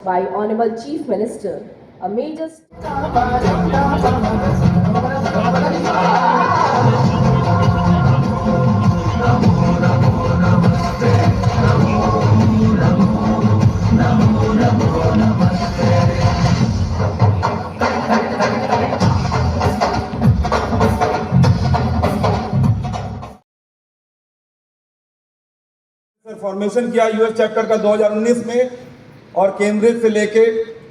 by Honorable Chief Minister, a major formation किया US chapter का 2019 में, और कैम्ब्रिज से लेके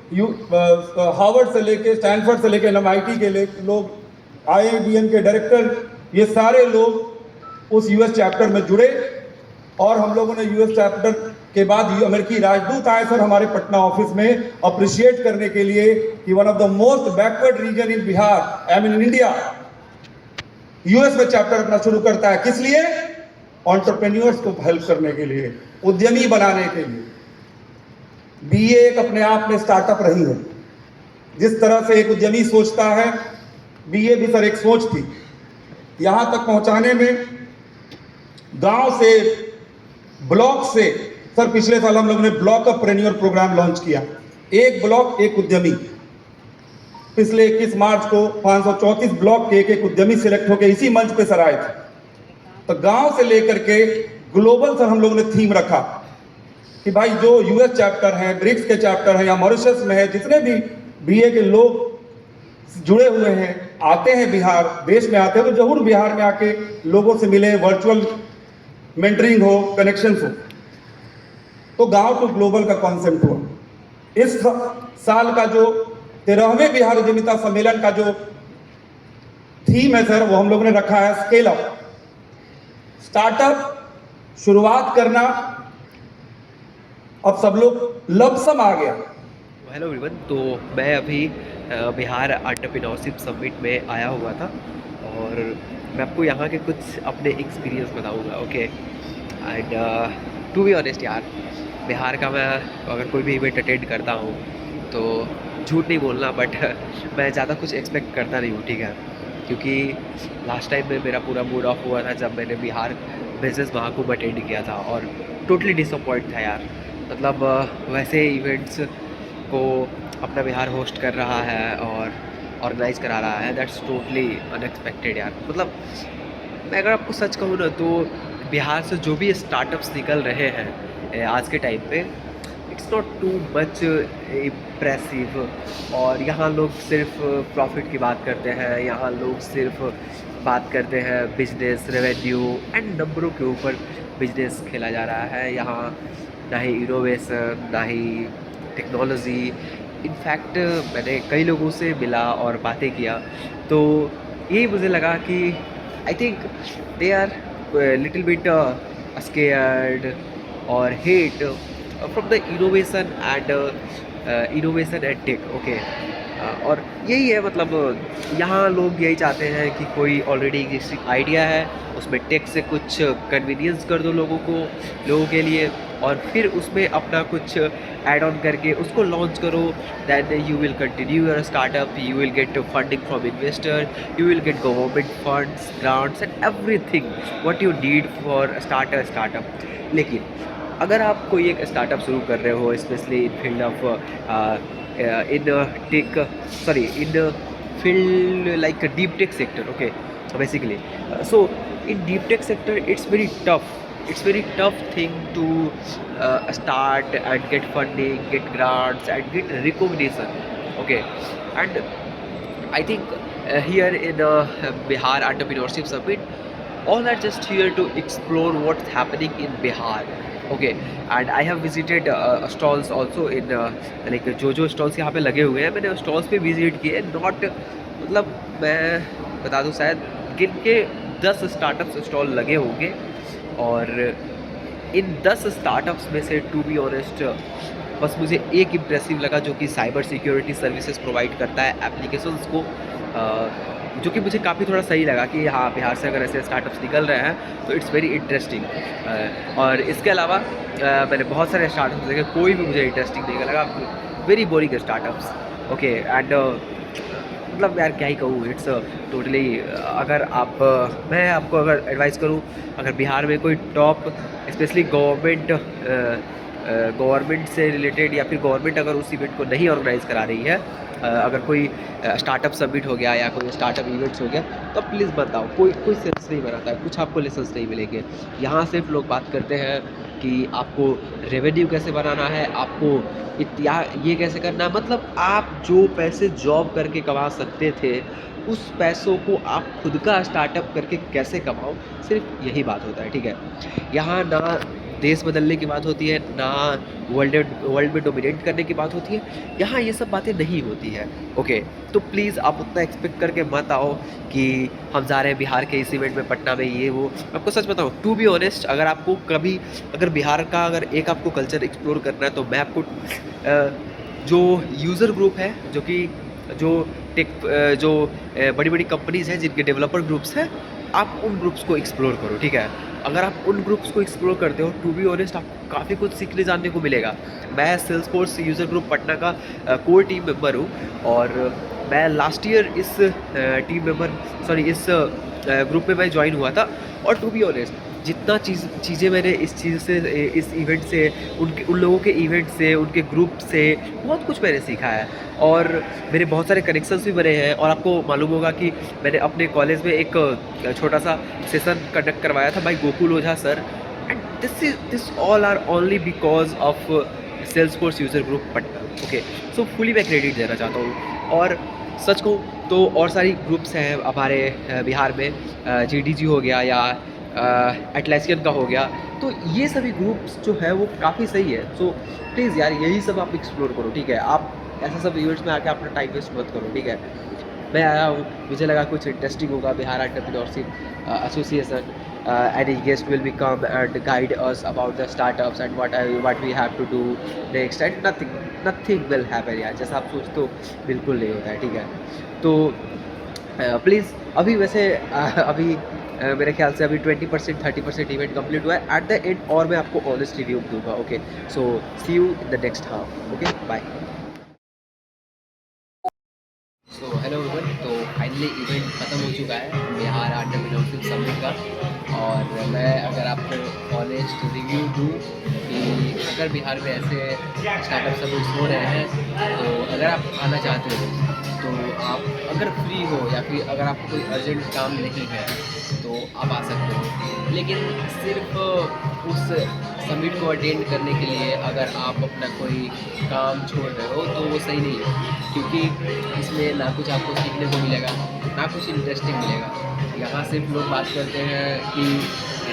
हार्वर्ड से लेके स्टैनफोर्ड से लेके एमआईटी के लोग, आईआईबीएम के डायरेक्टर, ये सारे लोग उस यूएस चैप्टर में जुड़े। और हम लोगों ने यूएस चैप्टर के बाद अमेरिकी राजदूत आए सर हमारे पटना ऑफिस में अप्रिशिएट करने के लिए कि one of the most backward region in Bihar, I mean in India, US में चैप्टर अपना शुरू करता है। किस लिए? एंटरप्रेन्योर्स को हेल्प करने के लिए, उद्यमी बनाने के लिए। बीए एक अपने आप में स्टार्टअप रही है। जिस तरह से एक उद्यमी सोचता है, बीए भी सर एक सोच थी। यहां तक पहुंचाने में गांव से, ब्लॉक से, सर पिछले साल हम लोगों ने ब्लॉक अपरेन्योर प्रोग्राम लॉन्च किया। एक ब्लॉक एक उद्यमी। पिछले 21 मार्च को 534 ब्लॉक के एक उद्यमी सिलेक्ट होकर इसी मंच पे सर आए थे। तो गांव से लेकर के ग्लोबल सर हम लोगों ने थीम रखा कि भाई जो यूएस चैप्टर है, ब्रिक्स के चैप्टर है, या मॉरिशस में है, जितने भी बीए के लोग जुड़े हुए हैं, आते हैं बिहार, देश में आते हैं, तो जरूर बिहार में आके लोगों से मिले, वर्चुअल मेंटरिंग हो, कनेक्शन हो। तो गांव टू ग्लोबल का कॉन्सेप्ट हुआ। इस साल का जो 13वें बिहार उद्यमिता सम्मेलन का जो थीम है सर, वो हम लोगों ने रखा है स्केल अप। स्टार्टअप शुरुआत करना, अब सब लोग लमसम आ गया। हेलो एवरीवन, तो मैं अभी बिहार एंटरप्रेन्योरशिप समिट में आया हुआ था और मैं आपको यहाँ के कुछ अपने एक्सपीरियंस बताऊँगा। Okay, and to be honest यार, बिहार का मैं अगर कोई भी इवेंट अटेंड करता हूँ तो झूठ नहीं बोलना, बट मैं ज़्यादा कुछ एक्सपेक्ट करता नहीं हूँ, ठीक है। क्योंकि लास्ट टाइम में मेरा पूरा मूड ऑफ हुआ था जब मैंने बिहार बिजनेस महाकुंभ अटेंड किया था, और टोटली डिसअपॉइंट था यार। मतलब वैसे इवेंट्स को अपना बिहार होस्ट कर रहा है और ऑर्गेनाइज करा रहा है, दैट्स टोटली अनएक्सपेक्टेड यार। मतलब मैं अगर आपको सच कहूँ ना, तो बिहार से जो भी स्टार्टअप्स निकल रहे हैं आज के टाइम पे, it's not too much impressive. और यहाँ लोग सिर्फ प्रॉफिट की बात करते हैं, यहाँ लोग सिर्फ बात करते हैं बिजनेस, रेवेन्यू एंड नंबरों के ऊपर बिजनेस खेला जा रहा है। यहाँ ना ही इनोवेशन, ना ही टेक्नोलॉजी। इनफैक्ट मैंने कई लोगों से मिला और बातें किया, तो यही मुझे लगा कि I think they are little bit scared और hate from the innovation and tech. Okay, और यही है, मतलब यहाँ लोग यही चाहते हैं कि कोई ऑलरेडी एग्जिस्टिंग आइडिया है, उसमें टेक से कुछ कन्वीनियंस कर दो लोगों के लिए, और फिर उसमें अपना कुछ ऐड ऑन करके उसको लॉन्च करो। Then you will continue your startup, you will get funding from investor, you will get government funds, grants and everything what you need for startup. लेकिन अगर आप कोई एक स्टार्टअप शुरू कर रहे हो, specially in field of in field like a deep tech sector, okay, basically, so in deep tech sector it's very tough thing to start and get funding, get grants and get recognition, okay. And I think here in Bihar Entrepreneurship Summit, all are just here to explore what's happening in Bihar, okay. And I have visited stalls also in like जो stalls यहाँ पे लगे हुए हैं, मैंने stalls पे visit किए। Not, मतलब मैं बता दूँ, शायद गिन के 10 स्टार्टअप्स स्टॉल लगे होंगे, और इन 10 स्टार्टअप्स में से टू बी ऑनेस्ट बस मुझे एक इम्प्रेसिव लगा, जो कि साइबर सिक्योरिटी सर्विसेज प्रोवाइड करता है एप्लीकेशंस को, जो कि मुझे काफ़ी थोड़ा सही लगा कि हाँ, बिहार से अगर ऐसे स्टार्टअप्स निकल रहे हैं तो इट्स वेरी इंटरेस्टिंग। और इसके अलावा मैंने बहुत सारे स्टार्टअप्स देखे, कोई भी मुझे इंटरेस्टिंग नहीं लगा, very boring startups, okay. And मतलब यार क्या ही कहूँ, इट्स टोटली, अगर आप मैं आपको अगर एडवाइस करूँ, अगर बिहार में कोई टॉप स्पेशली गवर्नमेंट गवर्नमेंट से रिलेटेड या फिर गवर्नमेंट अगर उस इवेंट को नहीं ऑर्गेनाइज़ करा रही है, अगर कोई स्टार्टअप समिट हो गया या कोई स्टार्टअप इवेंट्स हो गया, तो प्लीज़ बताओ, कोई सेंस नहीं बनाता है, कुछ आपको लेसन्स नहीं मिलेंगे। यहाँ सिर्फ लोग बात करते हैं कि आपको रेवेन्यू कैसे बनाना है, आपको ये कैसे करना है, मतलब आप जो पैसे जॉब करके कमा सकते थे, उस पैसों को आप खुद का स्टार्टअप करके कैसे कमाओ, सिर्फ यही बात होता है, ठीक है। यहाँ ना देश बदलने की बात होती है, ना वर्ल्ड में डोमिनेट करने की बात होती है, यहाँ ये सब बातें नहीं होती है, ओके। तो प्लीज़ आप उतना एक्सपेक्ट करके मत आओ कि हम जा रहे हैं बिहार के इस इवेंट में, पटना में, ये वो। आपको सच बताऊँ, टू बी ऑनेस्ट, अगर आपको कभी अगर बिहार का अगर एक आपको कल्चर एक्सप्लोर करना है, तो मैं आपको जो यूज़र ग्रुप है, जो बड़ी बड़ी कंपनीज़ हैं जिनके डेवलपर ग्रुप्स हैं, आप उन ग्रुप्स को एक्सप्लोर करो, ठीक है। अगर आप उन ग्रुप्स को एक्सप्लोर करते हो, टू बी ऑनेस्ट, आपको काफ़ी कुछ सीखने जानने को मिलेगा। मैं सेल्सफोर्स यूज़र ग्रुप पटना का कोर टीम मेंबर हूँ, और मैं लास्ट ईयर इस ग्रुप में मैं ज्वाइन हुआ था। और टू बी ऑनेस्ट, जितना चीज़ें मैंने इस इवेंट से, उन लोगों के इवेंट से, उनके ग्रुप से बहुत कुछ मैंने सीखा है, और मेरे बहुत सारे कनेक्शंस भी बने हैं। और आपको मालूम होगा कि मैंने अपने कॉलेज में एक छोटा सा सेशन कंडक्ट करवाया था by Gokul Ojha sir, and this all are only because of Salesforce user group Patna, okay. So fully मैं क्रेडिट देना चाहता हूँ। और सच कहूँ तो और सारी ग्रुप्स हैं हमारे बिहार में, GDG हो गया या एटलासियन का हो गया, तो ये सभी ग्रुप्स जो है वो काफ़ी सही है। सो प्लीज़ यार, यही सब आप एक्सप्लोर करो, ठीक है। आप ऐसा सब इवेंट्स में आके अपना टाइम वेस्ट मत करो, ठीक है। मैं आया हूँ, मुझे लगा कुछ इंटरेस्टिंग होगा, Bihar entrepreneurship association, any guest will be come and guide us about the startups and what we have to do next, and nothing will happen यार, जैसा आप सोचते हो बिल्कुल नहीं होता है, ठीक है। तो प्लीज़ अभी वैसे अभी मेरे ख्याल से अभी 20% 30% इवेंट कंप्लीट हुआ है। एट द एंड और मैं आपको ऑनेस्ट रिव्यू दूंगा, okay. So see you in the next half, okay, bye. So hello everyone, तो फाइनली इवेंट ख़त्म हो चुका है, बिहार एंटरप्रेन्योरशिप समिट का। और मैं अगर आपको ऑनेस्ट रिव्यू दूँ कि अगर बिहार में ऐसे स्टार्टअप समिट्स हो रहे हैं, तो अगर आप आना चाहते हो, तो आप अगर फ्री हो या फिर अगर आपको कोई अर्जेंट काम नहीं है, तो आप आ सकते हो। लेकिन सिर्फ उस समिट को अटेंड करने के लिए अगर आप अपना कोई काम छोड़ रहे हो, तो वो सही नहीं है, क्योंकि इसमें ना कुछ आपको सीखने को मिलेगा, ना कुछ इंटरेस्टिंग मिलेगा। यहाँ सिर्फ लोग बात करते हैं कि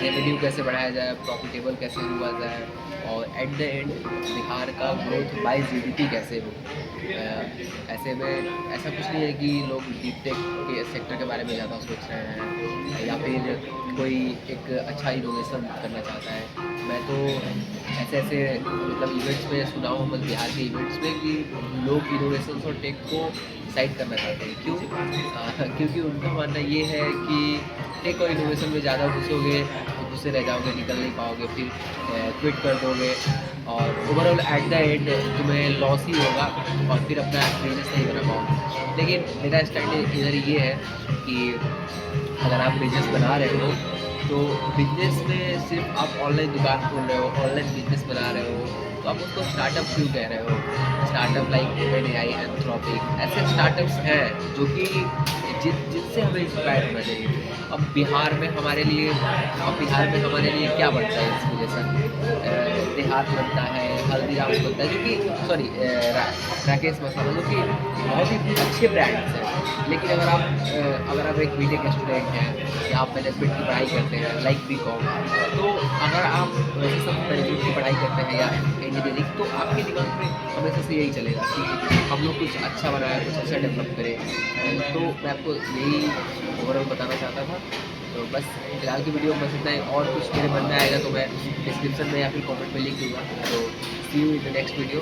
रेवेन्यू कैसे बढ़ाया जाए, प्रॉफिटेबल कैसे हुआ जाए, और एट द एंड बिहार का ग्रोथ बाय GDP कैसे हो। ऐसे में ऐसा कुछ नहीं है कि लोग डीप टेक के सेक्टर के बारे में ज़्यादा सोच रहे हैं या फिर कोई एक अच्छा इनोवेशन करना चाहता है। मैं तो ऐसे मतलब इवेंट्स में सुना हूँ, मतलब बिहार के इवेंट्स में, कि लोग इनोवेशन और टेक को साइड करना चाहते हैं। क्यों? क्योंकि उनका मानना ये है कि टेक और इनोवेशन में ज़्यादा घुसोगे तो घुसे रह जाओगे, निकल नहीं पाओगे, फिर क्विट कर दोगे, और ओवरऑल एट द एंड तुम्हें लॉस ही होगा, और फिर अपना बिजनेस नहीं बना पाओगे। लेकिन मेरा स्टैंड इधर ये है कि अगर आप बिजनेस बना रहे हो, तो बिजनेस में सिर्फ आप ऑनलाइन दुकान खोल रहे हो, ऑनलाइन बिजनेस बना रहे हो, तो आप उसको स्टार्टअप क्यों कह रहे हो? स्टार्टअप लाइक OpenAI, एंथ्रोपिक, ऐसे स्टार्टअप्स हैं जो कि जिनसे हमें इंस्पायर होना चाहिए। अब बिहार में हमारे लिए क्या बनता है इंस्पिरेशन? देहात बनता है, हल्दीराम्स बनता है, जो कि राकेश मसाला, जो कि बहुत ही अच्छे ब्रांड्स हैं। लेकिन अगर आप एक बीटेक स्टूडेंट हैं या आप मैनेजमेंट की पढ़ाई करते हैं लाइक BCom, तो अगर आप वैसे सब मैनेजमेंट की पढ़ाई करते हैं या इंजीनियरिंग, तो आपके दिमाग में हमेशा से यही चलेगा कि हम लोग कुछ अच्छा बनाएं, कुछ अच्छा डेवलप करें। तो मैं आपको यही ओवरऑल बताना चाहता था। तो बस फिलहाल की वीडियो में बस इतना ही, और कुछ मेरे मन में आएगा तो मैं डिस्क्रिप्शन में या फिर कमेंट में लिख दूँगा। तो see you in the next video.